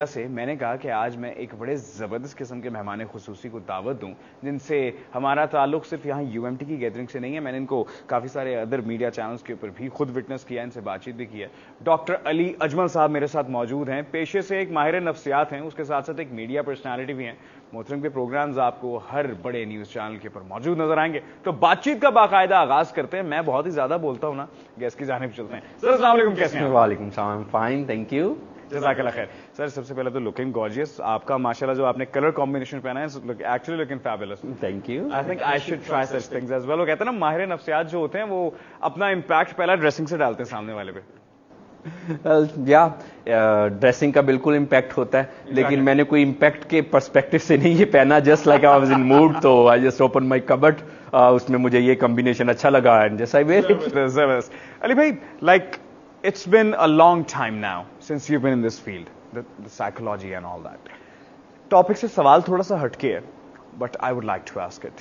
سے میں نے کہا کہ آج میں ایک بڑے زبردست قسم کے مہمان خصوصی کو دعوت دوں جن سے ہمارا تعلق صرف یہاں یو ایم ٹی کی گیدرنگ سے نہیں ہے. میں نے ان کو کافی سارے ادر میڈیا چینلز کے اوپر بھی خود وٹنس کیا, ان سے بات چیت بھی کی ہے. ڈاکٹر علی اجمل صاحب میرے ساتھ موجود ہیں. پیشے سے ایک ماہر نفسیات ہیں, اس کے ساتھ ساتھ ایک میڈیا پرسنالٹی بھی ہیں. محترم کے پروگرامز آپ کو ہر بڑے نیوز چینل کے اوپر موجود نظر آئیں گے. تو بات چیت کا باقاعدہ آغاز کرتے ہیں. میں بہت ہی زیادہ بولتا ہوں نا, گیسٹ کی جانب چلتے ہیں. سر السلام علیکم, کیسے ہیں؟ وعلیکم السلام, فائن, تھینک یو. جزاک اللہ خیر. سر سب سے پہلے تو لکنگ گارجیس, آپ کا ماشاءاللہ جو آپ نے کلر کمبینیشن پہنا ہے actually looking fabulous. Thank you. I think I should try such things as well. وہ کہتے ہیں نا ماہر نفسیات جو ہوتے ہیں وہ اپنا امپیکٹ پہلا ڈریسنگ سے ڈالتے ہیں سامنے والے پہ. یا ڈریسنگ کا بالکل امپیکٹ ہوتا ہے, لیکن میں نے کوئی امپیکٹ کے پرسپیکٹو سے نہیں یہ پہنا. Just like I was in mood, تو آئی جسٹ اوپن مائی کبٹ, اس میں مجھے یہ کمبینیشن اچھا لگا and just I wear it. Ali بھائی, like it's been a long time now since you've been in this field, the psychology and all that. Topic سے سوال تھوڑا سا ہٹ کے ہے, but I would like to ask it.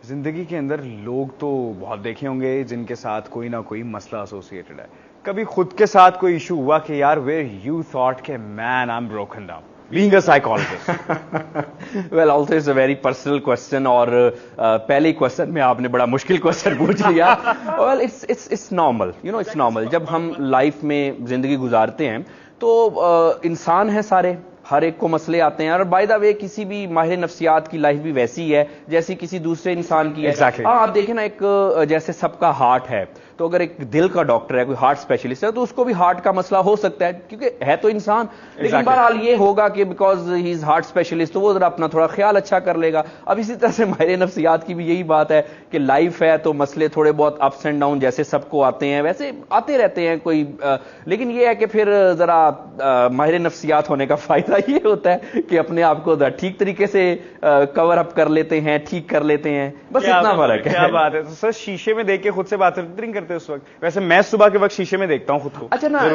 زندگی کے اندر لوگ تو بہت دیکھے ہوں گے جن کے ساتھ کوئی نہ کوئی مسئلہ ایسوسیٹڈ ہے. کبھی خود کے ساتھ کوئی ایشو ہوا کہ یار ویئر یو تھاٹ کہ man I am broken down being a psychologist? Well, also it's a very personal question, اور پہلے کوشچن میں آپ نے بڑا مشکل کوشچن پوچھ لیا. Well, it's normal, you know, it's normal. جب ہم لائف میں زندگی گزارتے ہیں تو انسان ہیں سارے, ہر ایک کو مسئلے آتے ہیں. اور بائی دا وے کسی بھی ماہر نفسیات کی لائف بھی ویسی ہے جیسی کسی دوسرے انسان کی ہے. ہاں, آپ دیکھیں نا, ایک جیسے سب کا ہارٹ ہے, تو اگر ایک دل کا ڈاکٹر ہے, کوئی ہارٹ اسپیشلسٹ ہے, تو اس کو بھی ہارٹ کا مسئلہ ہو سکتا ہے کیونکہ ہے تو انسان. لیکن بہرحال یہ ہوگا کہ because he is heart specialist تو وہ ذرا اپنا تھوڑا خیال اچھا کر لے گا. اب اسی طرح سے ماہر نفسیات کی بھی یہی بات ہے کہ لائف ہے تو مسئلے تھوڑے بہت اپس اینڈ ڈاؤن جیسے سب کو آتے ہیں ویسے آتے رہتے ہیں کوئی, لیکن یہ ہے کہ پھر ذرا ماہر نفسیات ہونے کا فائدہ یہ ہوتا ہے کہ اپنے آپ کو ٹھیک طریقے سے کور اپ کر لیتے ہیں, ٹھیک کر لیتے ہیں, بس اتنا فرق ہے. کیا بات ہے. سر شیشے میں دیکھ کے خود سے بات نہیں کرتے اس وقت؟ ویسے میں صبح کے وقت شیشے میں دیکھتا ہوں خود کو. اچھا نا,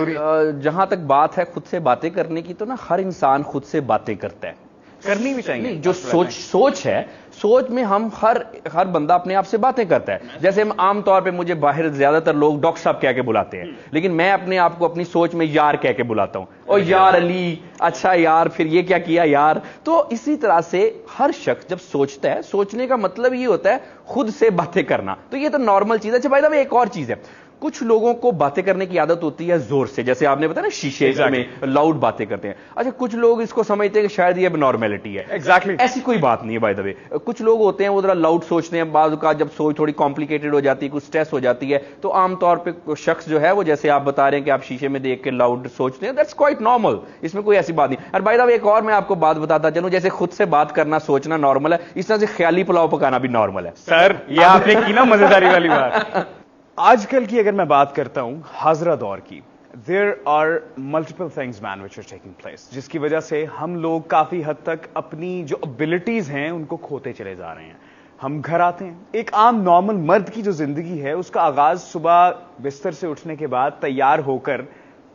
جہاں تک بات ہے خود سے باتیں کرنے کی, تو نا ہر انسان خود سے باتیں کرتا ہے, کرنی بھی چاہیے. جو سوچ ہے, سوچ میں ہم ہر بندہ اپنے آپ سے باتیں کرتا ہے. جیسے ہم عام طور پہ, مجھے باہر زیادہ تر لوگ ڈاکٹر صاحب کہہ کے بلاتے ہیں, لیکن میں اپنے آپ کو اپنی سوچ میں یار کہہ کے بلاتا ہوں. اور یار علی, اچھا یار پھر یہ کیا کیا یار. تو اسی طرح سے ہر شخص جب سوچتا ہے, سوچنے کا مطلب یہ ہوتا ہے خود سے باتیں کرنا. تو یہ تو نارمل چیز ہے. اچھا بھائی صاحب, ایک اور چیز ہے, کچھ لوگوں کو باتیں کرنے کی عادت ہوتی ہے زور سے, جیسے آپ نے بتایا نا شیشے میں لاؤڈ باتیں کرتے ہیں. اچھا, کچھ لوگ اس کو سمجھتے ہیں کہ شاید یہ اب نارملٹی ہے. ایگزیکٹلی ایسی کوئی بات نہیں ہے بائی دا وے. کچھ لوگ ہوتے ہیں وہ ذرا لاؤڈ سوچتے ہیں, بعض کا جب سوچ تھوڑی کمپلیکیٹڈ ہو جاتی ہے, کچھ اسٹریس ہو جاتی ہے, تو عام طور پہ شخص جو ہے وہ جیسے آپ بتا رہے ہیں کہ آپ شیشے میں دیکھ کے لاؤڈ سوچتے ہیں, دیٹس کوائٹ نارمل, اس میں کوئی ایسی بات نہیں. اور بائی دا وے ایک اور میں آپ کو بات بتاتا چلوں, جیسے خود سے بات کرنا سوچنا نارمل ہے, اس طرح سے خیالی پلاؤ پکانا بھی نارمل ہے. سر یہ آپ نے کی نا مزیداری والی بات. آج کل کی اگر میں بات کرتا ہوں حاضرہ دور کی, there are multiple things man which are taking place, جس کی وجہ سے ہم لوگ کافی حد تک اپنی جو ابیلٹیز ہیں ان کو کھوتے چلے جا رہے ہیں. ہم گھر آتے ہیں, ایک عام نارمل مرد کی جو زندگی ہے اس کا آغاز صبح بستر سے اٹھنے کے بعد تیار ہو کر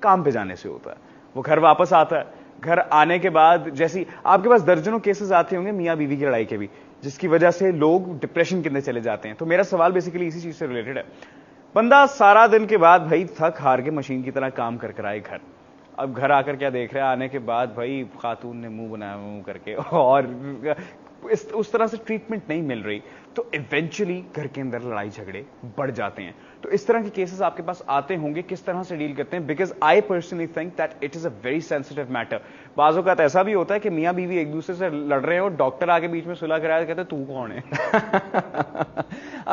کام پہ جانے سے ہوتا ہے. وہ گھر واپس آتا ہے, گھر آنے کے بعد جیسی آپ کے پاس درجنوں کیسز آتے ہوں گے میاں بیوی کی لڑائی کے بھی, جس کی وجہ سے لوگ ڈپریشن کے اندر چلے جاتے ہیں. تو میرا سوال بیسیکلی اسی چیز سے ریلیٹڈ ہے. بندہ سارا دن کے بعد بھائی تھک ہار کے مشین کی طرح کام کر آئے گھر, اب گھر آ کر کیا دیکھ رہا ہے, آنے کے بعد بھائی خاتون نے منہ بنایا منہ کر کے, اور اس طرح سے ٹریٹمنٹ نہیں مل رہی, تو ایونچولی گھر کے اندر لڑائی جھگڑے بڑھ جاتے ہیں. تو اس طرح کے کیسز آپ کے پاس آتے ہوں گے, کس طرح سے ڈیل کرتے ہیں؟ Because I personally think that it is a very sensitive matter. بعض اوقات ایسا بھی ہوتا ہے کہ میاں بیوی ایک دوسرے سے لڑ رہے ہیں اور ڈاکٹر آگے بیچ میں صلح کرایا, کہتے ہیں تو کون ہے.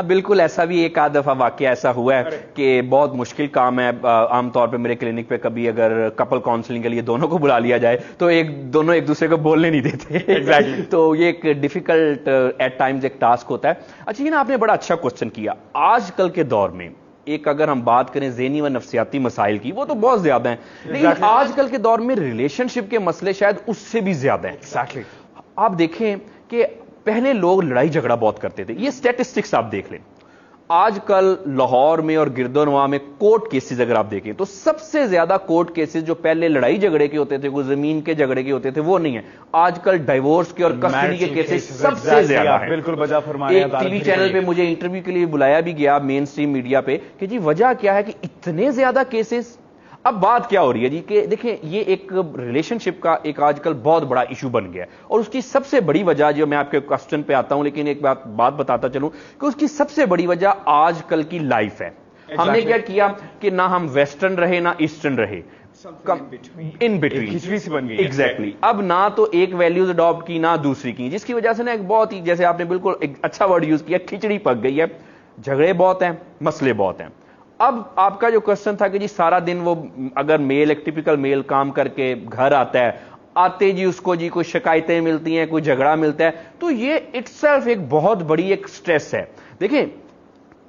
بالکل ایسا بھی ایک آدھ دفعہ واقعہ ایسا ہوا ہے کہ بہت مشکل کام ہے. عام طور پہ میرے کلینک پہ کبھی اگر کپل کاؤنسلنگ کے لیے دونوں کو بلا لیا جائے تو دونوں ایک دوسرے کو بولنے نہیں دیتے. تو یہ ایک ڈیفیکلٹ ایٹ ٹائمز ایک ٹاسک ہوتا ہے. اچھا, یہ نا آپ نے بڑا اچھا کوشچن کیا. آج کل کے دور میں ایک اگر ہم بات کریں ذہنی و نفسیاتی مسائل کی, وہ تو بہت زیادہ ہیں, لیکن آج کل کے دور میں ریلیشن شپ کے مسئلے شاید اس سے بھی زیادہ ہیں. آپ دیکھیں کہ پہلے لوگ لڑائی جھگڑا بہت کرتے تھے, یہ سٹیٹسٹکس آپ دیکھ لیں. آج کل لاہور میں اور گرد و نواح میں کورٹ کیسز اگر آپ دیکھیں تو سب سے زیادہ کورٹ کیسز جو پہلے لڑائی جھگڑے کے ہوتے تھے, کوئی زمین کے جھگڑے کے ہوتے تھے, وہ نہیں ہیں. آج کل ڈائیورس کے اور کسٹڈی کے کیسز سب سے زیادہ ہیں. بالکل بجا فرمایا. ایک ٹی وی چینل پہ مجھے انٹرویو کے لیے بلایا بھی گیا مین سٹریم میڈیا پہ کہ جی وجہ کیا ہے کہ اتنے زیادہ کیسز. اب بات کیا ہو رہی ہے جی کہ دیکھیں یہ ایک ریلیشن شپ کا ایک آج کل بہت بڑا ایشو بن گیا ہے, اور اس کی سب سے بڑی وجہ, جو میں آپ کے کوسچن پہ آتا ہوں لیکن ایک بات بتاتا چلوں کہ اس کی سب سے بڑی وجہ آج کل کی لائف ہے. ہم نے کیا کیا کہ نہ ہم ویسٹرن رہے نہ ایسٹرن رہے, ان بٹوین کھچڑی سی بن گئی. ایگزیکٹلی. اب نہ تو ایک ویلیوز اڈاپٹ کی نہ دوسری کی, جس کی وجہ سے نا ایک بہت ہی, جیسے آپ نے بالکل ایک اچھا ورڈ یوز کیا, کھچڑی پک گئی ہے, جھگڑے بہت ہیں, مسئلے بہت ہیں. اب آپ کا جو کوسچن تھا کہ جی سارا دن وہ اگر میل, ایک ٹیپیکل میل کام کر کے گھر آتا ہے, آتے جی اس کو جی کوئی شکایتیں ملتی ہیں, کوئی جھگڑا ملتا ہے, تو یہ اٹ سیلف ایک بہت بڑی ایک سٹریس ہے. دیکھیں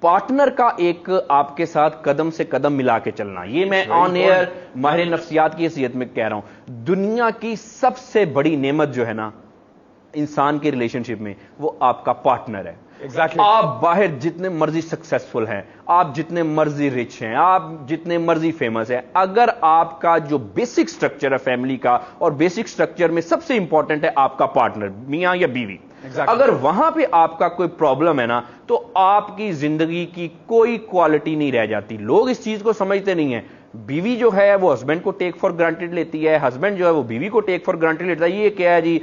پارٹنر کا ایک آپ کے ساتھ قدم سے قدم ملا کے چلنا, یہ میں آن ایئر ماہر نفسیات کی حیثیت میں کہہ رہا ہوں, دنیا کی سب سے بڑی نعمت جو ہے نا انسان کے ریلیشن شپ میں, وہ آپ کا پارٹنر ہے. آپ باہر جتنے مرضی سکسیسفل ہیں, آپ جتنے مرضی رچ ہیں, آپ جتنے مرضی فیمس ہیں, اگر آپ کا جو بیسک سٹرکچر ہے فیملی کا, اور بیسک سٹرکچر میں سب سے امپورٹنٹ ہے آپ کا پارٹنر, میاں یا بیوی, اگر وہاں پہ آپ کا کوئی پرابلم ہے نا تو آپ کی زندگی کی کوئی کوالٹی نہیں رہ جاتی. لوگ اس چیز کو سمجھتے نہیں ہیں. بیوی جو ہے وہ ہسبینڈ کو ٹیک فار گرانٹیڈ لیتی ہے, ہسبینڈ جو ہے وہ بیوی کو ٹیک فار گرانٹیڈ لیتا ہے. یہ کیا ہے جی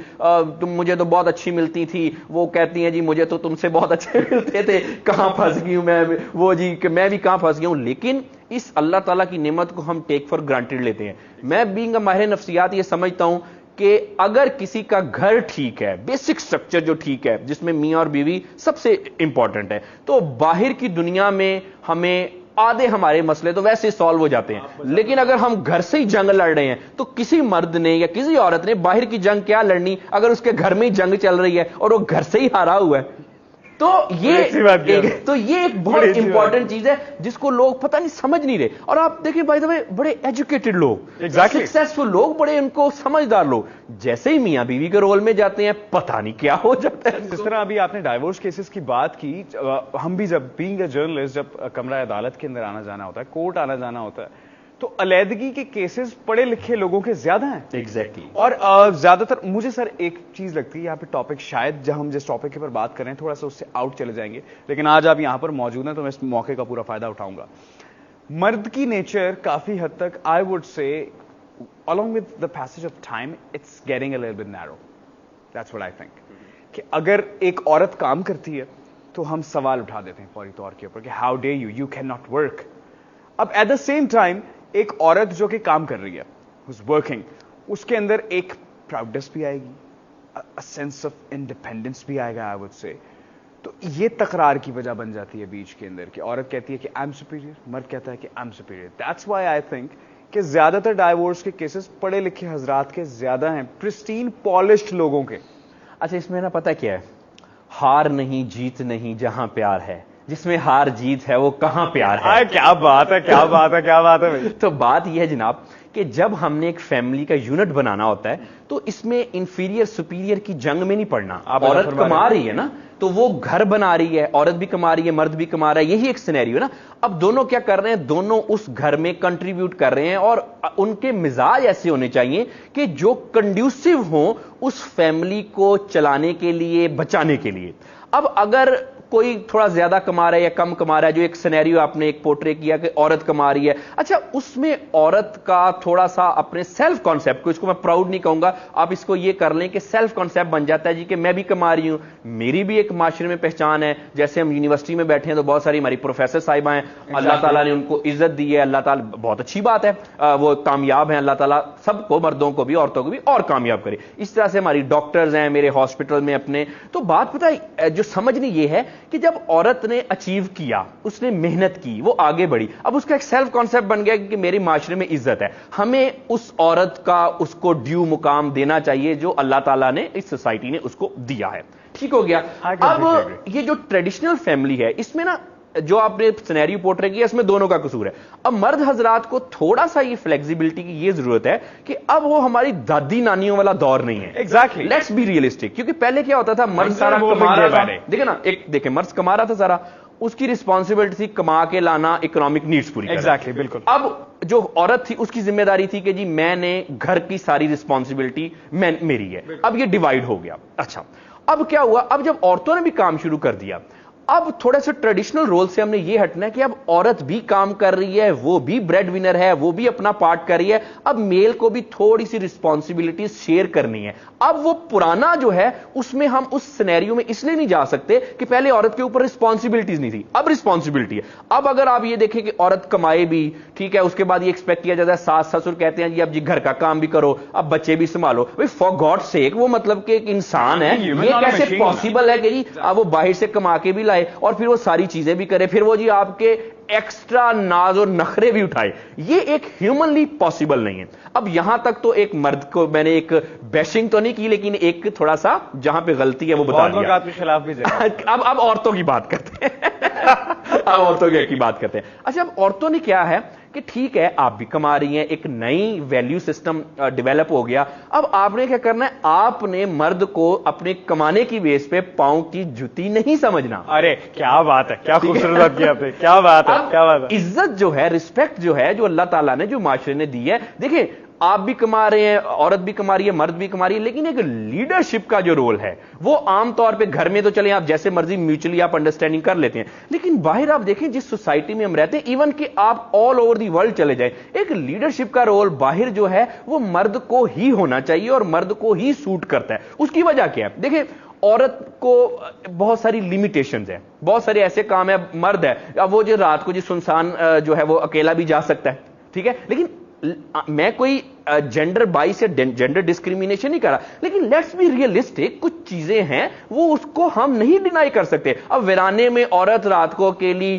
تم مجھے تو بہت اچھی ملتی تھی, وہ کہتی ہیں جی مجھے تو تم سے بہت اچھے ملتے تھے, کہاں پھنس گئی ہوں میں, وہ جی کہ میں بھی کہاں پھنس گیا ہوں. لیکن اس اللہ تعالیٰ کی نعمت کو ہم ٹیک فار گرانٹیڈ لیتے ہیں. میں بینگ اے ماہر نفسیات یہ سمجھتا ہوں کہ اگر کسی کا گھر ٹھیک ہے, بیسک سٹرکچر جو ٹھیک ہے, جس میں میاں اور بیوی سب سے امپورٹنٹ ہے, تو باہر کی دنیا میں ہمیں آدھے ہمارے مسئلے تو ویسے سالو ہو جاتے ہیں. لیکن اگر ہم گھر سے ہی جنگ لڑ رہے ہیں تو کسی مرد نے یا کسی عورت نے باہر کی جنگ کیا لڑنی اگر اس کے گھر میں ہی جنگ چل رہی ہے اور وہ گھر سے ہی ہارا ہوا ہے. تو یہ ایک بہت امپورٹنٹ چیز ہے جس کو لوگ پتہ نہیں سمجھ نہیں رہے. اور آپ دیکھیں بائی دا وے بڑے ایجوکیٹڈ لوگ, سکسیسفل لوگ, بڑے ان کو سمجھدار لوگ, جیسے ہی میاں بیوی کے رول میں جاتے ہیں پتہ نہیں کیا ہو جاتا ہے. جس طرح ابھی آپ نے ڈائیورس کیسز کی بات کی, ہم بھی جب بینگ اے جرنلسٹ جب کمرہ عدالت کے اندر آنا جانا ہوتا ہے, کورٹ آنا جانا ہوتا ہے, تو علیحدگی کے کیسز پڑھے لکھے لوگوں کے زیادہ ہیں. ایگزیکٹلی. اور زیادہ تر مجھے سر ایک چیز لگتی ہے, یہاں پہ ٹاپک شاید جب ہم جس ٹاپک کے پر بات کر رہے ہیں تھوڑا سا اس سے آؤٹ چلے جائیں گے, لیکن آج آپ یہاں پر موجود ہیں تو میں اس موقع کا پورا فائدہ اٹھاؤں گا. مرد کی نیچر کافی حد تک I would say along with the passage of time it's getting a little bit narrow. That's what I think. کہ اگر ایک عورت کام کرتی ہے تو ہم سوال اٹھا دیتے ہیں فوری طور کے اوپر کہ how dare you, you cannot work. اب at the same time ایک عورت جو کہ کام کر رہی ہے, who's working, اس کے اندر ایک پراؤڈنس بھی آئے گی, a sense of independence بھی آئے گا I would say. تو یہ تکرار کی وجہ بن جاتی ہے بیچ کے اندر کہ عورت کہتی ہے کہ I'm superior, مرد کہتا ہے کہ I'm superior. That's why I think کہ زیادہ تر ڈائیورس کے کیسز پڑھے لکھے حضرات کے زیادہ ہیں, پرسٹین پالشڈ لوگوں کے. اچھا اس میں نا پتہ کیا ہے, ہار نہیں جیت نہیں جہاں پیار ہے, جس میں ہار جیت ہے وہ کہاں پیار ہے. کیا بات ہے, کیا بات ہے, کیا بات ہے. تو بات یہ ہے جناب کہ جب ہم نے ایک فیملی کا یونٹ بنانا ہوتا ہے تو اس میں انفیریئر سپیریئر کی جنگ میں نہیں پڑنا. عورت کما رہی ہے نا تو وہ گھر بنا رہی ہے, عورت بھی کما رہی ہے, مرد بھی کما رہا ہے, یہی ایک سینیریو ہے نا. اب دونوں کیا کر رہے ہیں, دونوں اس گھر میں کنٹریبیوٹ کر رہے ہیں, اور ان کے مزاج ایسے ہونے چاہیے کہ جو کنڈیوسو ہوں اس فیملی کو چلانے کے لیے, بچانے کے لیے. اب اگر کوئی تھوڑا زیادہ کما رہا ہے یا کم کما رہا ہے, جو ایک سینیریو آپ نے ایک پورٹرے کیا کہ عورت کما رہی ہے, اچھا اس میں عورت کا تھوڑا سا اپنے سیلف کانسیپٹ کو, اس کو میں پراؤڈ نہیں کہوں گا, آپ اس کو یہ کر لیں کہ سیلف کانسیپٹ بن جاتا ہے جی کہ میں بھی کما رہی ہوں, میری بھی ایک معاشرے میں پہچان ہے. جیسے ہم یونیورسٹی میں بیٹھے ہیں تو بہت ساری ہماری پروفیسر صاحبہ ہیں, اللہ تعالیٰ نے ان کو عزت دی ہے, اللہ تعالیٰ بہت اچھی بات ہے, وہ کامیاب ہیں, اللہ تعالیٰ سب کو, مردوں کو بھی عورتوں کو بھی اور کامیاب کرے. اس طرح سے ہماری ڈاکٹرز ہیں میرے ہاسپٹل میں اپنے. تو بات پتہ ہے جو سمجھنی یہ ہے کہ جب عورت نے اچیو کیا, اس نے محنت کی, وہ آگے بڑھی, اب اس کا ایک سیلف کانسیپٹ بن گیا کہ میرے معاشرے میں عزت ہے, ہمیں اس عورت کا اس کو ڈیو مقام دینا چاہیے جو اللہ تعالیٰ نے اس سوسائٹی نے اس کو دیا ہے. ٹھیک ہو گیا. اب یہ جو ٹریڈیشنل فیملی ہے اس میں نا جو آپ نے سینیریو پورٹریٹ کیا اس میں دونوں کا قصور ہے. اب مرد حضرات کو تھوڑا سا یہ فلیکسیبلٹی کی یہ ضرورت ہے کہ اب وہ ہماری دادی نانیوں والا دور نہیں ہے. Exactly, let's be realistic. کیونکہ پہلے کیا ہوتا تھا, مرد سارا کما رہا تھا, دیکھیں نا, ایک دیکھیں مرد کما رہا تھا سارا, اس کی رسپانسبلٹی تھی کما کے لانا, اکنامک نیڈز پوری کرنا. ایگزیکٹلی, بالکل. اب جو عورت تھی اس کی ذمہ داری تھی کہ جی میں نے گھر کی ساری رسپانسبلٹی میری ہے. اب یہ ڈیوائڈ ہو گیا. اچھا اب کیا ہوا, اب جب عورتوں نے بھی کام شروع کر دیا, اب تھوڑا سا ٹریڈیشنل رول سے ہم نے یہ ہٹنا ہے کہ اب عورت بھی کام کر رہی ہے, وہ بھی بریڈ ونر ہے, وہ بھی اپنا پارٹ کر رہی ہے, اب میل کو بھی تھوڑی سی رسپانسبلٹیز شیئر کرنی ہے. اب وہ پرانا جو ہے اس میں ہم اس سینیریو میں اس لیے نہیں جا سکتے کہ پہلے عورت کے اوپر رسپانسبلٹیز نہیں تھی, اب رسپانسبلٹی ہے. اب اگر آپ یہ دیکھیں کہ عورت کمائے بھی, ٹھیک ہے, اس کے بعد یہ ایکسپیکٹ کیا جاتا ہے, ساس سسر کہتے ہیں جی اب جی گھر کا کام بھی کرو, اب بچے بھی سنبھالو. فار گاڈ سیک, وہ مطلب کہ ایک انسان ہے, یہ کیسے پاسبل ہے کہ جی اب وہ باہر سے کما کے بھی لائے اور پھر وہ ساری چیزیں بھی کرے, پھر وہ جی آپ کے ایکسٹرا ناز اور نخرے بھی اٹھائے. یہ ایک ہیومنلی پاسبل نہیں ہے. اب یہاں تک تو ایک مرد کو میں نے ایک بیشنگ تو نہیں کی, لیکن ایک تھوڑا سا جہاں پہ غلطی ہے وہ بتا دیا. کے خلاف بھی اب عورتوں کی بات کرتے ہیں. اب عورتوں کی بات کرتے ہیں. اچھا, اب عورتوں نے کیا ہے کہ ٹھیک ہے آپ بھی کما رہی ہیں, ایک نئی ویلیو سسٹم ڈیولپ ہو گیا. اب آپ نے کیا کرنا ہے, آپ نے مرد کو اپنے کمانے کی بیس پہ پاؤں کی جوتی نہیں سمجھنا. ارے کیا بات ہے, کیا خوبصورت بات کی آپ نے, کیا بات ہے, کیا بات ہے. عزت جو ہے, رسپیکٹ جو ہے, جو اللہ تعالیٰ نے, جو معاشرے نے دی ہے, دیکھیں آپ بھی کما رہے ہیں, عورت بھی کما رہی ہے, مرد بھی کما رہی ہے, لیکن ایک لیڈرشپ کا جو رول ہے وہ عام طور پہ گھر میں تو چلیں آپ جیسے مرضی میوچلی آپ انڈرسٹینڈنگ کر لیتے ہیں, لیکن باہر آپ دیکھیں جس سوسائٹی میں ہم رہتے ہیں, ایون کہ آپ آل اوور دی ورلڈ چلے جائیں, ایک لیڈرشپ کا رول باہر جو ہے وہ مرد کو ہی ہونا چاہیے اور مرد کو ہی سوٹ کرتا ہے. اس کی وجہ کیا ہے, دیکھیں عورت کو بہت ساری لمیٹیشنز ہیں, بہت سارے ایسے کام ہیں, مرد ہے اب وہ جو رات کو جی سنسان جو ہے وہ اکیلا بھی جا سکتا ہے, ٹھیک ہے, لیکن میں کوئی جینڈر بائس یا جینڈر ڈسکریمنیشن نہیں کر رہا, لیکن لیٹس بی ریئلسٹک, کچھ چیزیں ہیں وہ اس کو ہم نہیں ڈینائی کر سکتے. اب ویرانے میں عورت رات کو اکیلی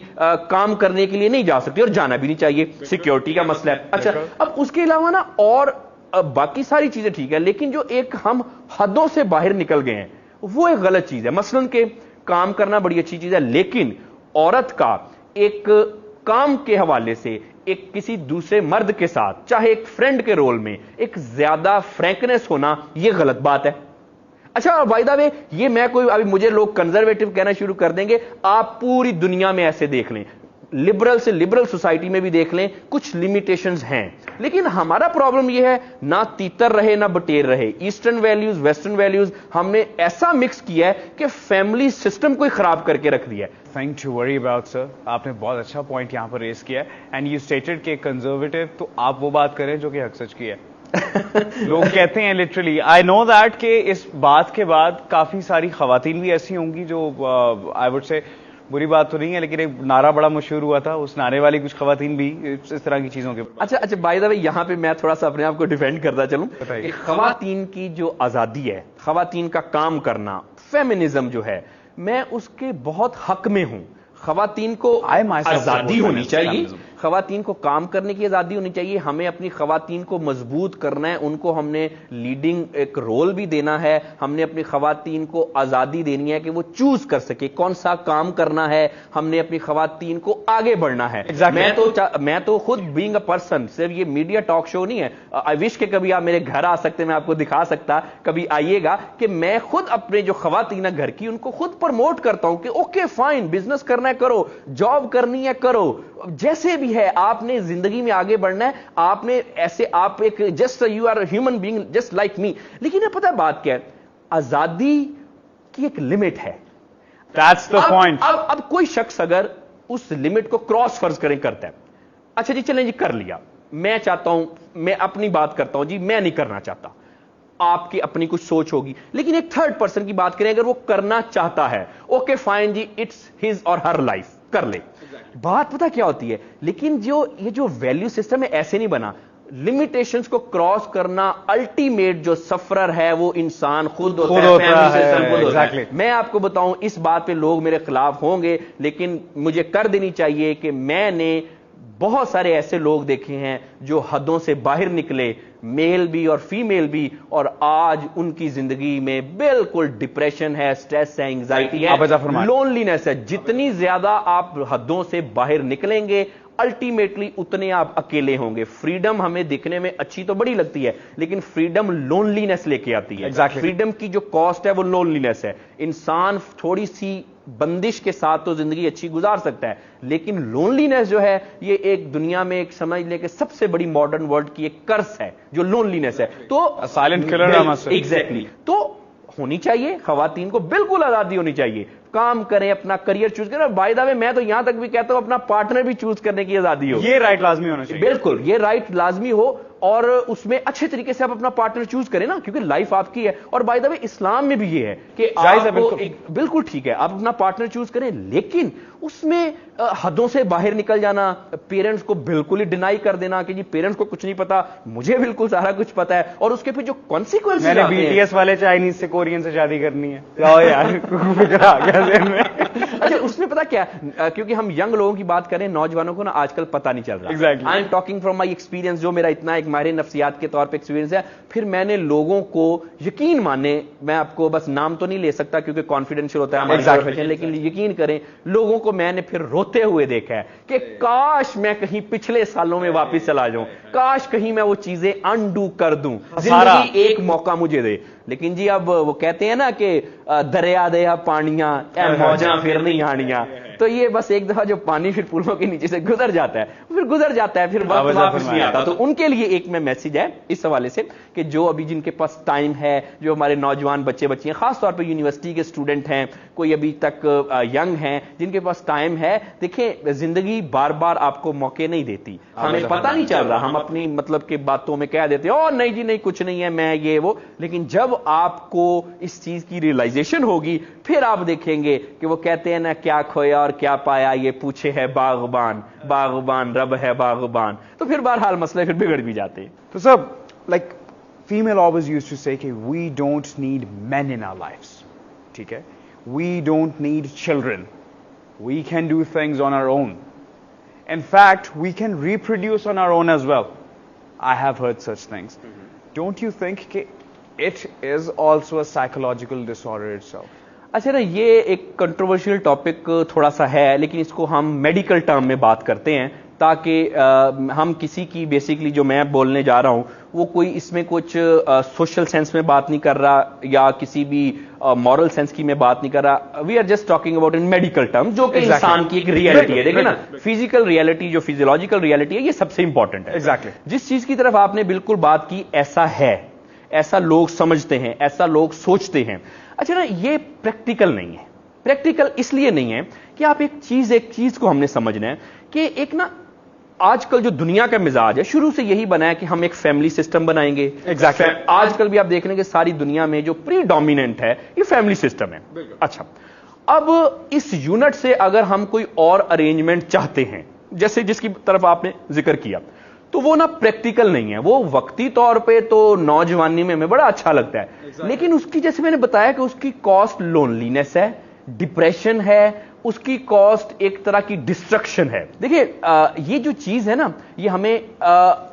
کام کرنے کے لیے نہیں جا سکتی, اور جانا بھی نہیں چاہیے, سیکیورٹی کا مسئلہ ہے. اچھا, اب اس کے علاوہ نا اور باقی ساری چیزیں ٹھیک ہے, لیکن جو ایک ہم حدوں سے باہر نکل گئے ہیں وہ ایک غلط چیز ہے. مثلاً کہ کام کرنا بڑی اچھی چیز ہے, لیکن عورت کا ایک کام کے حوالے سے ایک کسی دوسرے مرد کے ساتھ, چاہے ایک فرینڈ کے رول میں, ایک زیادہ فرینکنس ہونا, یہ غلط بات ہے. اچھا, بائی دا وے, یہ میں کوئی ابھی مجھے لوگ کنزرویٹو کہنا شروع کر دیں گے, آپ پوری دنیا میں ایسے دیکھ لیں, لبرل سے لبرل سوسائٹی میں بھی دیکھ لیں, کچھ لیمیٹیشنز ہیں, لیکن ہمارا پرابلم یہ ہے نہ تیتر رہے نہ بٹیر رہے. ایسٹرن ویلیوز ویسٹرن ویلیوز ہم نے ایسا مکس کیا ہے کہ فیملی سسٹم کو ہی خراب کر کے رکھ دیا ہے. تھینک ٹو وری اباؤٹ سر, آپ نے بہت اچھا پوائنٹ یہاں پر ریز کیا ہے, اینڈ یو اسٹیٹڈ کہ کنزرویٹو, تو آپ وہ بات کریں جو کہ حق سچ کی ہے. لوگ کہتے ہیں لٹرلی, آئی نو دیٹ کہ اس بات کے بعد کافی ساری خواتین بھی ایسی ہوں گی جو آئی وڈ سے, بری بات تو نہیں ہے, لیکن ایک نعرہ بڑا مشہور ہوا تھا, اس نعرے والی کچھ خواتین بھی اس طرح کی چیزوں کے. اچھا بائی دا وے, یہاں پہ میں تھوڑا سا اپنے آپ کو ڈیفینڈ کرتا چلوں کہ خواتین کی جو آزادی ہے, خواتین کا کام کرنا, فیمنزم جو ہے, میں اس کے بہت حق میں ہوں. خواتین کو آزادی ہونی چاہیے, خواتین کو کام کرنے کی آزادی ہونی چاہیے, ہمیں اپنی خواتین کو مضبوط کرنا ہے, ان کو ہم نے لیڈنگ ایک رول بھی دینا ہے, ہم نے اپنی خواتین کو آزادی دینی ہے کہ وہ چوز کر سکے کون سا کام کرنا ہے, ہم نے اپنی خواتین کو آگے بڑھنا ہے. میں تو خود بینگ اے پرسن, صرف یہ میڈیا ٹاک شو نہیں ہے, آئی وش کہ کبھی آپ میرے گھر آ سکتے, میں آپ کو دکھا سکتا, کبھی آئیے گا, کہ میں خود اپنے جو خواتین ہے گھر کی ان کو خود پروموٹ کرتا ہوں کہ اوکے فائن, بزنس کرنا ہے کرو, جاب کرنی ہے کرو, جیسے بھی ہے آپ نے زندگی میں آگے بڑھنا ہے, آپ نے ایسے, آپ ایک just you are human being just like me. لیکن پتہ ہے بات کیا ہے, آزادی کی ایک لمٹ ہے. That's the point. اب کوئی شخص اگر اس لمٹ کو کراس فرض کرتا ہے, اچھا جی چلیں جی کر لیا, میں چاہتا ہوں, میں اپنی بات کرتا ہوں جی, میں نہیں کرنا چاہتا, آپ کی اپنی کچھ سوچ ہوگی, لیکن ایک تھرڈ پرسن کی بات کریں, اگر وہ کرنا چاہتا ہے, اوکے فائن جی, it's his or her life, کر لے. بات پتہ کیا ہوتی ہے, لیکن یہ جو ویلیو سسٹم ہے ایسے نہیں بنا. لمیٹیشنز کو کراس کرنا, الٹیمیٹ جو سفرر ہے وہ انسان خود ہوتا ہے. میں آپ کو بتاؤں, اس بات پہ لوگ میرے خلاف ہوں گے, لیکن مجھے کر دینی چاہیے کہ میں نے بہت سارے ایسے لوگ دیکھے ہیں جو حدوں سے باہر نکلے, میل بھی اور فیمیل بھی, اور آج ان کی زندگی میں بالکل ڈپریشن ہے, سٹریس ہے, اینگزائٹی ہے, لونلینس ہے. جتنی زیادہ آپ حدوں سے باہر نکلیں گے, الٹیمیٹلی اتنے آپ اکیلے ہوں گے. فریڈم ہمیں دکھنے میں اچھی تو بڑی لگتی ہے, لیکن فریڈم لونلینس لے کے آتی ہے. فریڈم کی جو کاسٹ ہے وہ لونلینس ہے. انسان تھوڑی سی بندش کے ساتھ تو زندگی اچھی گزار سکتا ہے, لیکن لونلینس جو ہے یہ ایک دنیا میں ایک سمجھ لے کہ سب سے بڑی ماڈرن ورلڈ کی ایک کرس ہے جو لونلینس ہے. تو سائلنٹ کلر. ایگزیکٹلی. تو ہونی چاہیے, خواتین کو بالکل آزادی ہونی چاہیے, کام کریں, اپنا کریئر چوز کریں, اور بائی دا وے میں تو یہاں تک بھی کہتا ہوں اپنا پارٹنر بھی چوز کرنے کی آزادی ہو, یہ رائٹ لازمی ہونا چاہیے. بالکل یہ رائٹ لازمی ہو, اور اس میں اچھے طریقے سے آپ اپنا پارٹنر چوز کریں نا, کیونکہ لائف آپ کی ہے. اور بائی دا وے اسلام میں بھی یہ ہے کہ بالکل ٹھیک ہے آپ اپنا پارٹنر چوز کریں, لیکن اس میں حدوں سے باہر نکل جانا, پیرنٹس کو بالکل ہی ڈینائی کر دینا کہ جی پیرنٹس کو کچھ نہیں پتا, مجھے بالکل سارا کچھ پتا ہے, اور اس کے پھر جو کانسیکوینس. میں نے بی ٹی ایس والے چائنیز سے کورین سے شادی کرنی ہے, جاؤ یار فکر آ گیا ذہن میں. اچھا اس میں پتا کیا, کیونکہ ہم ینگ لوگوں کی بات کریں, نوجوانوں کو نا آج کل پتا نہیں چل رہا. I am talking from my experience, جو میرا اتنا ایک ماہر نفسیات کے طور پہ ایکسپیرینس ہے. پھر میں نے لوگوں کو یقین مانے, میں آپ کو بس نام تو نہیں لے سکتا کیونکہ کانفیڈینشیل ہوتا ہے ہمارا پروفیشن, لیکن یقین کریں لوگوں کو میں نے پھر روتے ہوئے دیکھا ہے کہ کاش میں کہیں پچھلے سالوں میں واپس چلا جاؤں, کاش کہیں میں وہ چیزیں انڈو کر دوں, زندگی ایک موقع مجھے دے. لیکن جی اب وہ کہتے ہیں نا کہ دریا دیا پانیاں اے موجاں پھر نہیں آنیاں, تو یہ بس ایک دفعہ جو پانی پھر پلوں کے نیچے سے گزر جاتا ہے, پھر گزر جاتا ہے, پھر واپس نہیں آتا. تو ان کے لیے ایک میں میسج ہے اس حوالے سے کہ جو ابھی جن کے پاس ٹائم ہے, جو ہمارے نوجوان بچے بچیاں خاص طور پہ یونیورسٹی کے اسٹوڈنٹ ہیں, کوئی ابھی تک ینگ ہیں جن کے پاس ٹائم ہے, دیکھیں زندگی بار بار آپ کو موقع نہیں دیتی, ہمیں پتہ نہیں چل رہا, ہم اپنی مطلب کہ باتوں میں کہہ دیتے او نہیں جی نہیں کچھ نہیں ہے میں یہ وہ, لیکن جب آپ کو اس چیز کی ریئلائزیشن ہوگی پھر آپ دیکھیں گے کہ وہ کہتے ہیں نا کیا کھویا اور کیا پایا, یہ پوچھے ہے باغبان, باغبان رب ہے باغبان. تو پھر بہرحال مسئلے پھر بگڑ بھی جاتے ہیں. تو سب like female always used to say کہ we don't need men in our lives, ٹھیک ہے, we don't need children, we can do things on our own, in fact we can reproduce on our own as well. I have heard such things. Don't you think کہ it is also a psychological disorder itself? اچھا نا یہ ایک controversial topic تھوڑا سا ہے, لیکن اس کو ہم میڈیکل ٹرم میں بات کرتے ہیں تاکہ ہم کسی کی بیسیکلی جو میں بولنے جا رہا ہوں وہ کوئی اس میں کچھ سوشل سینس میں بات نہیں کر رہا یا کسی بھی مورل سینس کی میں بات نہیں کر رہا. We are just talking about in medical term, جو کہ انسان کی ایک ریئلٹی ہے. دیکھیں نا فزیکل ریئلٹی جو فیزیولوجیکل ریئلٹی ہے یہ سب سے امپورٹنٹ ہے. ایگزیکٹلی جس چیز کی طرف آپ نے بالکل بات کی, ایسا ہے, ایسا لوگ سمجھتے ہیں, ایسا لوگ سوچتے ہیں. اچھا نا یہ پریکٹیکل نہیں ہے. پریکٹیکل اس لیے نہیں ہے کہ آپ ایک چیز کو ہم نے سمجھنا ہے کہ ایک نا آج کل جو دنیا کا مزاج ہے شروع سے یہی بنا ہے کہ ہم ایک فیملی سسٹم بنائیں گے. آج کل بھی آپ دیکھ رہے ہیں کہ ساری دنیا میں جو پری ڈومیننٹ ہے یہ فیملی سسٹم ہے. اچھا اب اس یونٹ سے اگر ہم کوئی اور ارینجمنٹ چاہتے ہیں جیسے جس کی طرف آپ نے ذکر کیا, تو وہ نا پریکٹیکل نہیں ہے. وہ وقتی طور پہ تو نوجوانی میں ہمیں بڑا اچھا لگتا ہے, لیکن اس کی جیسے میں نے بتایا کہ اس کی کاسٹ لونلینس ہے, ڈپریشن ہے, اس کی کاسٹ ایک طرح کی ڈسٹرکشن ہے. دیکھیں یہ جو چیز ہے نا یہ ہمیں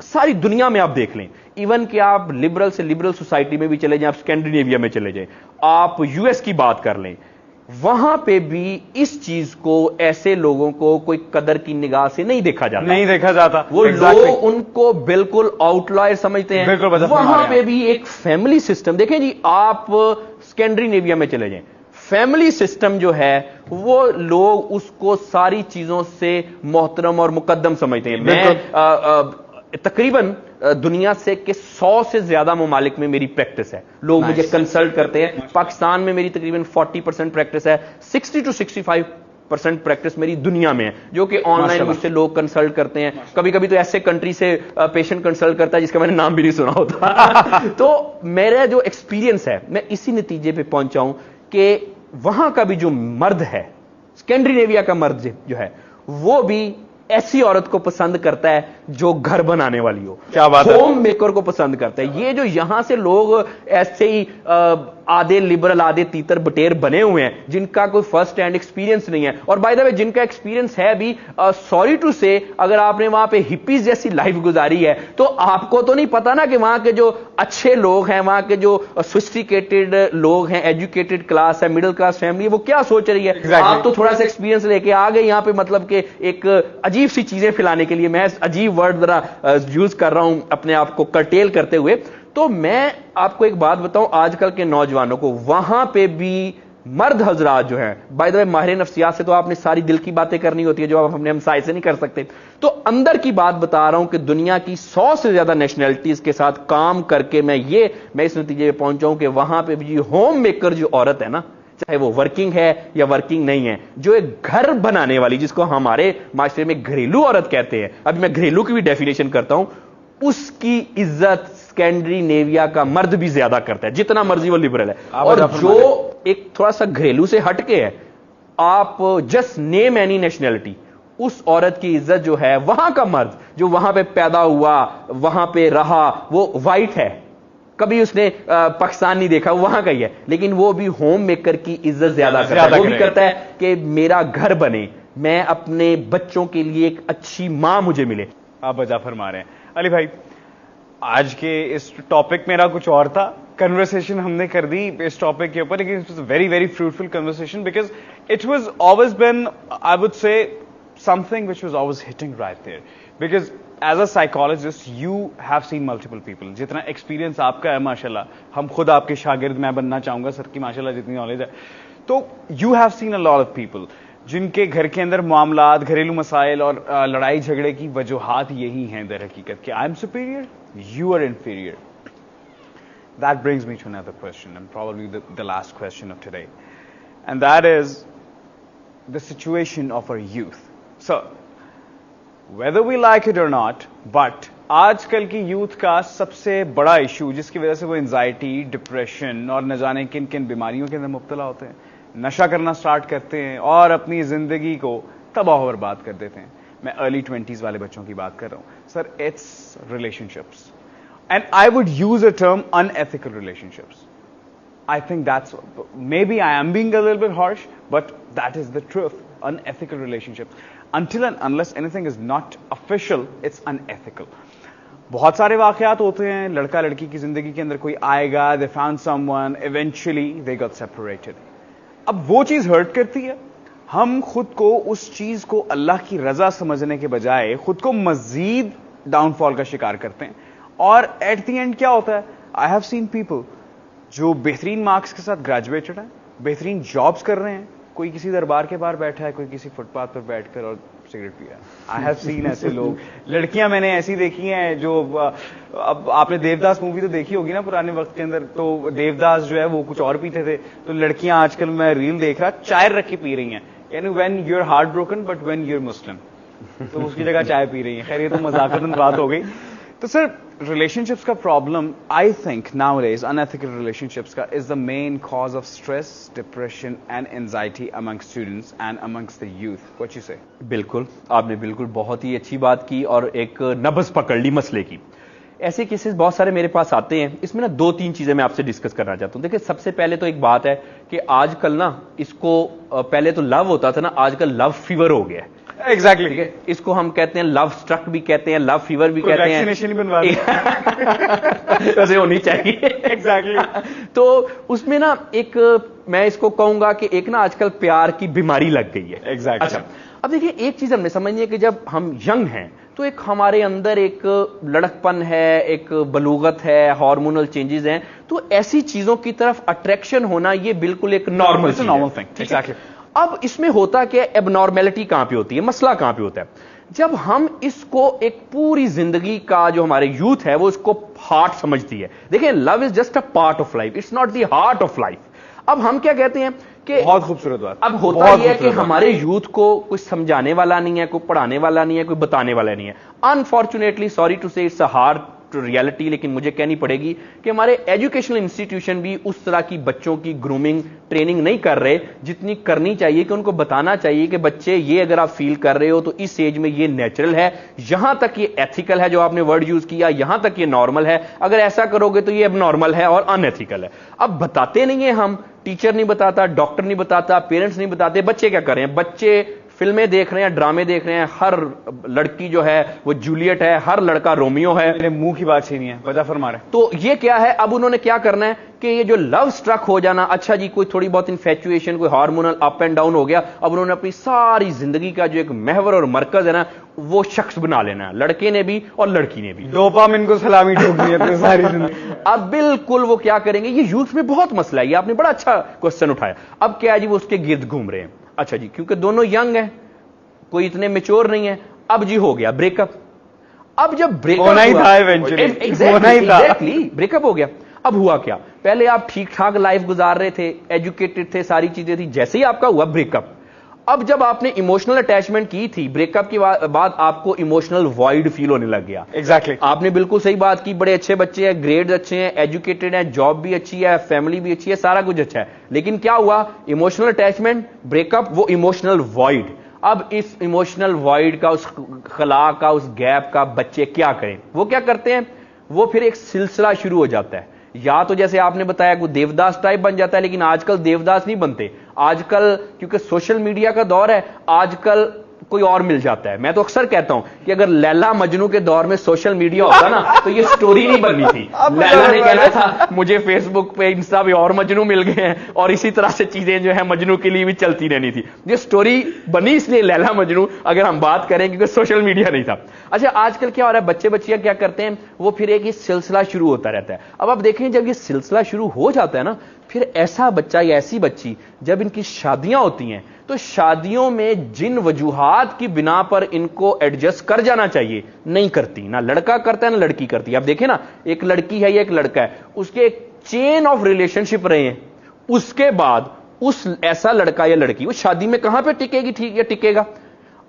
ساری دنیا میں آپ دیکھ لیں, ایون کہ آپ لبرل سے لبرل سوسائٹی میں بھی چلے جائیں, آپ اسکینڈینیویا میں چلے جائیں, آپ یو ایس کی بات کر لیں, وہاں پہ بھی اس چیز کو ایسے لوگوں کو کوئی قدر کی نگاہ سے نہیں دیکھا جاتا. وہ لوگ ان کو بالکل آؤٹ لائر سمجھتے ہیں. وہاں پہ بھی ایک فیملی سسٹم, دیکھیں جی آپ اسکینڈینیویا میں چلے جائیں, فیملی سسٹم جو ہے وہ لوگ اس کو ساری چیزوں سے محترم اور مقدم سمجھتے ہیں. میں تقریباً دنیا سے کہ 100 سے زیادہ ممالک میں میری پریکٹس ہے, لوگ مجھے کنسلٹ کرتے ہیں. پاکستان میں میری تقریباً 40% پریکٹس ہے, 60 to 65% پریکٹس میری دنیا میں ہے, جو کہ آن لائن مجھ سے لوگ کنسلٹ کرتے ہیں. کبھی کبھی تو ایسے کنٹری سے پیشنٹ کنسلٹ کرتا ہے جس کا میں نے نام بھی نہیں سنا ہوتا. تو میرا جو ایکسپیرینس ہے میں اسی نتیجے پہ پہنچا ہوں کہ وہاں کا بھی جو مرد ہے, اسکینڈینیویا کا مرد جو ہے, وہ بھی ایسی عورت کو پسند کرتا ہے جو گھر بنانے والی ہو, کیا بات ہے, ہوم میکر کو پسند کرتا ہے. یہ جو یہاں سے لوگ ایسے ہی آدھے لبرل آدھے تیتر بٹیر بنے ہوئے ہیں جن کا کوئی فرسٹ ہینڈ ایکسپیرینس نہیں ہے, اور بائی دا وے جن کا ایکسپیرینس ہے بھی, سوری ٹو سے اگر آپ نے وہاں پہ ہپیز جیسی لائف گزاری ہے تو آپ کو تو نہیں پتا نا کہ وہاں کے جو اچھے لوگ ہیں, وہاں کے جو سوفسٹیکیٹڈ لوگ ہیں, ایجوکیٹڈ کلاس ہے, مڈل کلاس فیملی, وہ کیا سوچ رہی ہے. آپ تو تھوڑا سا ایکسپیرینس لے کے آ گئے یہاں پہ, مطلب کہ ایک عجیب سی چیزیں پھیلانے کے لیے. میں عجیب ورڈ ذرا یوز کر رہا ہوں اپنے آپ کو کرٹیل کرتے ہوئے. تو میں آپ کو ایک بات بتاؤں, آج کل کے نوجوانوں کو وہاں پہ بھی مرد حضرات جو ہیں، بائی دا وے ماہر نفسیات سے تو آپ نے ساری دل کی باتیں کرنی ہوتی ہے جو آپ اپنے ہمسائے سے نہیں کر سکتے، تو اندر کی بات بتا رہا ہوں کہ دنیا کی 100 سے زیادہ نیشنلٹیز کے ساتھ کام کر کے میں اس نتیجے پہ پہنچا ہوں کہ وہاں پہ بھی ہوم میکر جو عورت ہے نا، چاہے وہ ورکنگ ہے یا ورکنگ نہیں ہے، جو ایک گھر بنانے والی، جس کو ہمارے معاشرے میں گھریلو عورت کہتے ہیں، ابھی میں گھریلو کی بھی ڈیفینیشن کرتا ہوں، اس کی عزت اسکینڈینیویا کا مرد بھی زیادہ کرتا ہے، جتنا مرضی وہ لبرل ہے. اور جو ایک تھوڑا سا گھریلو سے ہٹ کے ہے، آپ جسٹ نیم اینی نیشنلٹی، اس عورت کی عزت جو ہے، وہاں کا مرد جو وہاں پہ پیدا ہوا، وہاں پہ رہا، وہ وائٹ ہے، کبھی اس نے پاکستان نہیں دیکھا، وہاں کا ہی ہے، لیکن وہ بھی ہوم میکر کی عزت زیادہ کرتا ہے. وہ بھی کرتا ہے کہ میرا گھر بنے، میں اپنے بچوں کے لیے ایک اچھی ماں مجھے ملے. آپ وجہ فرما رہے ہیں علی بھائی. آج کے اس ٹاپک میرا کچھ اور تھا، کنورسیشن ہم نے کر دی اس ٹاپک کے اوپر، لیکن it was very very fruitful conversation because it was always been I would say something which was always hitting right there because as a psychologist you have seen multiple people. جتنا experience آپ کا ہے ماشاءاللہ، ہم خود آپ کے شاگرد، میں بننا چاہوں گا سر کی ماشاءاللہ جتنی نالج ہے، تو you have seen a lot of people جن کے گھر کے اندر معاملات، گھریلو مسائل اور لڑائی جھگڑے کی وجوہات یہی ہیں در حقیقت کہ I am superior, you are inferior. That brings me to another question and probably the last question of today, and that is the situation of our youth. So, whether we like it or not, but آج کل کی youth کا سب سے بڑا issue جس کی وجہ سے وہ انزائٹی، ڈپریشن اور نہ جانے کن کن بیماریوں کے اندر مبتلا ہوتے ہیں، نشہ کرنا سٹارٹ کرتے ہیں اور اپنی زندگی کو تباہ و برباد کر دیتے ہیں. میں ارلی 20s والے بچوں کی بات کر رہا ہوں sir. It's relationships and I would use a term unethical relationships. I think that's, maybe I am being a little bit harsh, but that is the truth. Unethical relationships. Until and unless anything is not official, it's unethical. بہت سارے واقعات ہوتے ہیں، لڑکا لڑکی کی زندگی کے اندر کوئی آئے گا، they found someone, eventually they got separated. اب وہ چیز ہرٹ کرتی ہے. ہم خود کو اس چیز کو اللہ کی رضا سمجھنے کے بجائے خود کو مزید ڈاؤن فال کا شکار کرتے ہیں، اور ایٹ دی اینڈ کیا ہوتا ہے؟ I have seen people جو بہترین مارکس کے ساتھ گریجویٹڈ ہیں، بہترین جابز کر رہے ہیں، کوئی کسی دربار کے باہر بیٹھا ہے، کوئی کسی فٹ پاتھ پر بیٹھ کر اور سگریٹ پیا ہے. آئی ہیو سین ایسے لوگ. لڑکیاں میں نے ایسی دیکھی ہیں جو، اب آپ نے دیوداس مووی تو دیکھی ہوگی نا پرانے وقت کے اندر، تو دیوداس جو ہے وہ کچھ اور پیتے تھے، تو لڑکیاں آج کل میں ریل دیکھ رہا چائے رکھ کے پی رہی ہیں، یعنی when you are heart broken but when you are Muslim, تو اس کی جگہ چائے پی رہی ہیں. خیر یہ تو مذاکرتاً بات ہو گئی. تو سر ریلیشن شپس کا problem I think nowadays unethical relationships کا is the main cause of stress, depression and anxiety among students and amongst the youth. What you say? بالکل، آپ نے بالکل بہت ہی اچھی بات کی اور ایک نبض پکڑ لی مسئلے کی. ایسے کیسز بہت سارے میرے پاس آتے ہیں. اس میں نا 2-3 چیزیں میں آپ سے ڈسکس کرنا چاہتا ہوں. دیکھیں سب سے پہلے تو ایک بات ہے کہ آج کل نا اس کو، پہلے تو لو ہوتا تھا نا، آج کل لو فیور ہو گیا ہے. ایگزیکٹلی. ٹھیک ہے، اس کو ہم کہتے ہیں لو سٹرک بھی کہتے ہیں، لو فیور بھی کہتے ہیں. ویکسینیشن ہی بنوا ویسے ہونی چاہیے. ایگزیکٹلی. تو اس میں نا ایک، میں اس کو کہوں گا کہ ایک نا آج کل پیار کی بیماری لگ گئی ہے. ایگزیکٹلی. اچھا اب دیکھیے ایک چیز ہم نے سمجھنی ہے کہ جب ہم ینگ ہیں تو ایک ہمارے اندر ایک لڑک پن ہے، ایک بلوغت ہے، ہارمونل چینجز ہیں، تو ایسی چیزوں کی طرف اٹریکشن ہونا یہ بالکل ایک نارمل تھنگ. ایگزیکٹلی. اب اس میں ہوتا کہ اب نارمیلٹی کہاں پہ ہوتی ہے، مسئلہ کہاں پہ ہوتا ہے؟ جب ہم اس کو ایک پوری زندگی کا، جو ہمارے یوتھ ہے وہ اس کو ہارٹ سمجھتی ہے. دیکھیں love is just a part of life, it's not the heart of life. اب ہم کیا کہتے ہیں کہ بہت خوبصورت بات. اب ہوتا یہ ہے کہ ہمارے یوتھ کو کوئی سمجھانے والا نہیں ہے، کوئی پڑھانے والا نہیں ہے، کوئی بتانے والا نہیں ہے. انفارچونیٹلی، سوری ٹو سے، اٹس اے ہارڈ ریالٹی، لیکن مجھے کہنی پڑے گی کہ ہمارے ایجوکیشنل انسٹیٹیوشن بھی اس طرح کی بچوں کی گرومنگ، ٹریننگ نہیں کر رہے جتنی کرنی چاہیے. کہ ان کو بتانا چاہیے کہ بچے یہ اگر آپ فیل کر رہے ہو تو اس ایج میں یہ نیچرل ہے، یہاں تک یہ ایتھیکل ہے جو آپ نے ورڈ یوز کیا، یہاں تک یہ نارمل ہے، اگر ایسا کرو گے تو یہ اب نارمل ہے اور ان ایتھیکل ہے. اب بتاتے نہیں ہیں ہم، ٹیچر نہیں بتاتا، ڈاکٹر نہیں بتاتا، پیرنٹس نہیں بتاتے. بچے کیا کر رہے ہیں؟ بچے فلمیں دیکھ رہے ہیں، ڈرامے دیکھ رہے ہیں. ہر لڑکی جو ہے وہ جولیٹ ہے، ہر لڑکا رومیو ہے. میرے منہ کی بات چھینی ہے، وجہ فرما رہے. تو یہ کیا ہے؟ اب انہوں نے کیا کرنا ہے کہ یہ جو لو سٹرک ہو جانا، اچھا جی کوئی تھوڑی بہت انفیچویشن، کوئی ہارمونل اپ اینڈ ڈاؤن ہو گیا، اب انہوں نے اپنی ساری زندگی کا جو ایک محور اور مرکز ہے نا وہ شخص بنا لینا ہے, لڑکے نے بھی اور لڑکی نے بھی. ڈوپامن کو سلامی ٹھوکنی ہے ساری زندگی. اب بالکل وہ کیا کریں گے, یہ یوتھ میں بہت مسئلہ ہے, یہ آپ نے بڑا اچھا کوسچن اٹھایا. اب کیا ہے جی, وہ اس کے گرد گھوم رہے ہیں. اچھا جی, کیونکہ دونوں ینگ ہیں, کوئی اتنے میچور نہیں ہے, اب جی ہو گیا بریک اپ. اب جب بریک اپ ہونا ہی تھا ایونچولی, بریک اپ ہو گیا, اب ہوا کیا, پہلے آپ ٹھیک ٹھاک لائف گزار رہے تھے, ایجوکیٹڈ تھے, ساری چیزیں تھی, جیسے ہی آپ کا ہوا بریک اپ, اب جب آپ نے ایموشنل اٹیچمنٹ کی تھی, بریک اپ کے بعد آپ کو ایموشنل وائڈ فیل ہونے لگ گیا. ایگزیکٹلی, آپ نے بالکل صحیح بات کی, بڑے اچھے بچے ہیں, گریڈز اچھے ہیں, ایجوکیٹڈ ہیں, جاب بھی اچھی ہے, فیملی بھی اچھی ہے, سارا کچھ اچھا ہے, لیکن کیا ہوا, ایموشنل اٹیچمنٹ, بریک اپ, وہ ایموشنل وائڈ. اب اس ایموشنل وائڈ کا, اس خلا کا, اس گیپ کا بچے کیا کریں, وہ کیا کرتے ہیں, وہ پھر ایک سلسلہ شروع ہو جاتا ہے. یا تو جیسے آپ نے بتایا کوئی دیوداس ٹائپ بن جاتا ہے, لیکن آج کل دیوداس نہیں بنتے, آج کل کیونکہ سوشل میڈیا کا دور ہے, آج کل کوئی اور مل جاتا ہے. میں تو اکثر کہتا ہوں کہ اگر لیلا مجنو کے دور میں سوشل میڈیا ہوتا نا تو یہ سٹوری نہیں بننی تھی. لیلا نے کہنا تھا مجھے فیس بک پہ انسٹا پہ اور مجنو مل گئے ہیں, اور اسی طرح سے چیزیں جو ہے مجنو کے لیے بھی چلتی رہنی تھی. یہ سٹوری بنی اس لیے لیلا مجنو, اگر ہم بات کریں کیونکہ سوشل میڈیا نہیں تھا. اچھا, آج کل کیا ہو رہا ہے, بچے بچیاں کیا کرتے ہیں, وہ پھر ایک سلسلہ شروع ہوتا رہتا ہے. اب آپ دیکھیں جب یہ سلسلہ شروع ہو جاتا ہے نا, پھر ایسا بچہ یا ایسی بچی جب ان کی شادیاں ہوتی ہیں تو شادیوں میں جن وجوہات کی بنا پر ان کو ایڈجسٹ کر جانا چاہیے نہیں کرتی, نہ لڑکا کرتا ہے نہ لڑکی کرتی ہے. اب دیکھیں نا, ایک لڑکی ہے یا ایک لڑکا ہے, اس کے ایک چین آف ریلیشن شپ رہے ہیں, اس کے بعد اس ایسا لڑکا یا لڑکی وہ شادی میں کہاں پہ ٹکے گی, ٹھیک یا ٹکے گا.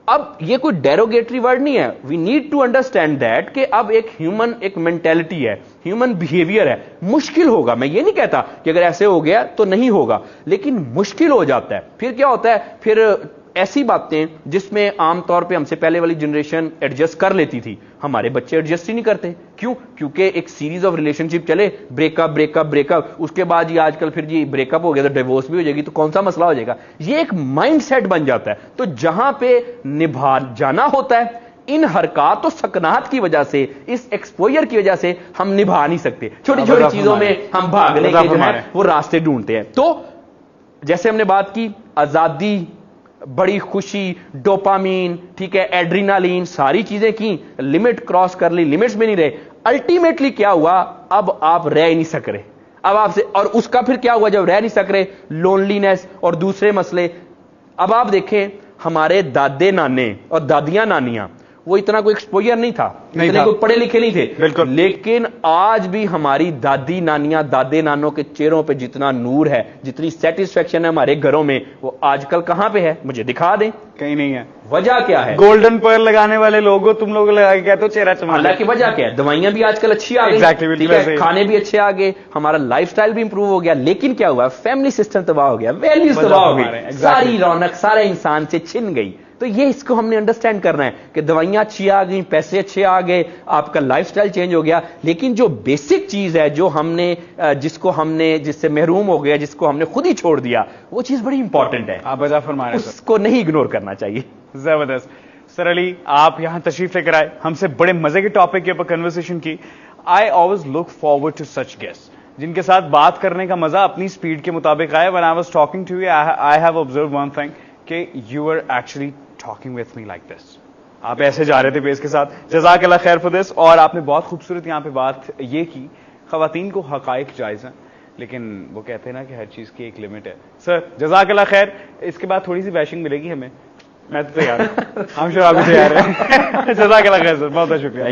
اب یہ کوئی ڈیروگیٹری ورڈ نہیں ہے, we need to understand that کہ اب ایک ہیومن ایک مینٹلٹی ہے, ہیومن بیہیویئر ہے. مشکل ہوگا, میں یہ نہیں کہتا کہ اگر ایسے ہو گیا تو نہیں ہوگا, لیکن مشکل ہو جاتا ہے. پھر کیا ہوتا ہے, پھر ایسی باتیں جس میں عام طور پہ ہم سے پہلے والی جنریشن ایڈجسٹ کر لیتی تھی, ہمارے بچے ایڈجسٹ ہی نہیں کرتے. کیوں, کیونکہ ایک سیریز آف ریلیشن شپ چلے, break up break up break up, اس کے بعد یہ آج کل پھر جی بریک اپ ہو گیا تو ڈیورس بھی ہو جائے گی, تو کون سا مسئلہ ہو جائے گا. یہ ایک مائنڈ سیٹ بن جاتا ہے. تو جہاں پہ نبھا جانا ہوتا ہے, ان حرکات و سکنات کی وجہ سے, اس ایکسپوئر کی وجہ سے ہم نبھا نہیں سکتے. چھوٹی چھوٹی چیزوں میں ہم بھاگنے کے جو ہے وہ راستے ڈھونڈتے ہیں. تو جیسے ہم نے بات کی, آزادی, بڑی خوشی, ڈوپامین, ٹھیک ہے, ایڈرینالین, ساری چیزیں کی, لمٹ کراس کر لی, لمٹس میں نہیں رہے. الٹیمیٹلی کیا ہوا, اب آپ رہ ہی نہیں سک رہے, اب آپ سے, اور اس کا پھر کیا ہوا جب رہ نہیں سک رہے, لونلینس اور دوسرے مسئلے. اب آپ دیکھیں ہمارے دادے نانے اور دادیاں نانیاں, وہ اتنا کوئی ایکسپوجر نہیں تھا, اتنے کوئی پڑھے لکھے نہیں تھے بالکل, لیکن آج بھی ہماری دادی نانیاں دادے نانوں کے چہروں پہ جتنا نور ہے, جتنی سیٹسفیکشن ہے ہمارے گھروں میں, وہ آج کل کہاں پہ ہے, مجھے دکھا دیں. کہیں نہیں ہے. وجہ کیا ہے, گولڈن پرل لگانے والے لوگوں, تم لوگ لگا کے کہتے ہو چہرہ چمک. اللہ کی وجہ کیا ہے, دوائیاں بھی آج کل اچھی آ گئی, کھانے بھی اچھے آ گئے, ہمارا لائف سٹائل بھی امپروو ہو گیا, لیکن کیا ہوا, فیملی سسٹم تباہ ہو گیا, ویلیوز تباہ ہو گئی, ساری رونق سارے انسان سے چھن گئی. تو یہ اس کو ہم نے انڈرسٹینڈ کرنا ہے کہ دوائیاں اچھی آ گئی, پیسے اچھے آ گئے, آپ کا لائف سٹائل چینج ہو گیا, لیکن جو بیسک چیز ہے جو ہم نے جس سے محروم ہو گیا, جس کو ہم نے خود ہی چھوڑ دیا, وہ چیز بڑی امپورٹنٹ ہے. آپ بجا فرما رہے ہیں, اس کو نہیں اگنور کرنا چاہیے. زبردست. سر علی, آپ یہاں تشریف لے کر آئے, ہم سے بڑے مزے کے ٹاپک کے اوپر کنورسیشن کی. I always look forward to such guest جن کے ساتھ بات کرنے کا مزہ اپنی سپیڈ کے مطابق آئے. when I was talking to you, I have observed one thing کہ you were actually talking with me like this. آپ ایسے جا رہے تھے پیس کے ساتھ. جزاک اللہ خیر فار دس. اور آپ نے بہت خوبصورت یہاں پہ بات یہ کی, خواتین کو حقائق جائز ہیں, لیکن وہ کہتے ہیں نا کہ ہر چیز کی ایک لمٹ ہے. سر جزاک اللہ خیر. اس کے بعد تھوڑی سی بیشنگ ملے گی ہمیں, میں تو تیار ہوں, ہم شور آپ بھی تیار ہیں. جزاک اللہ خیر سر, بہت بہت شکریہ.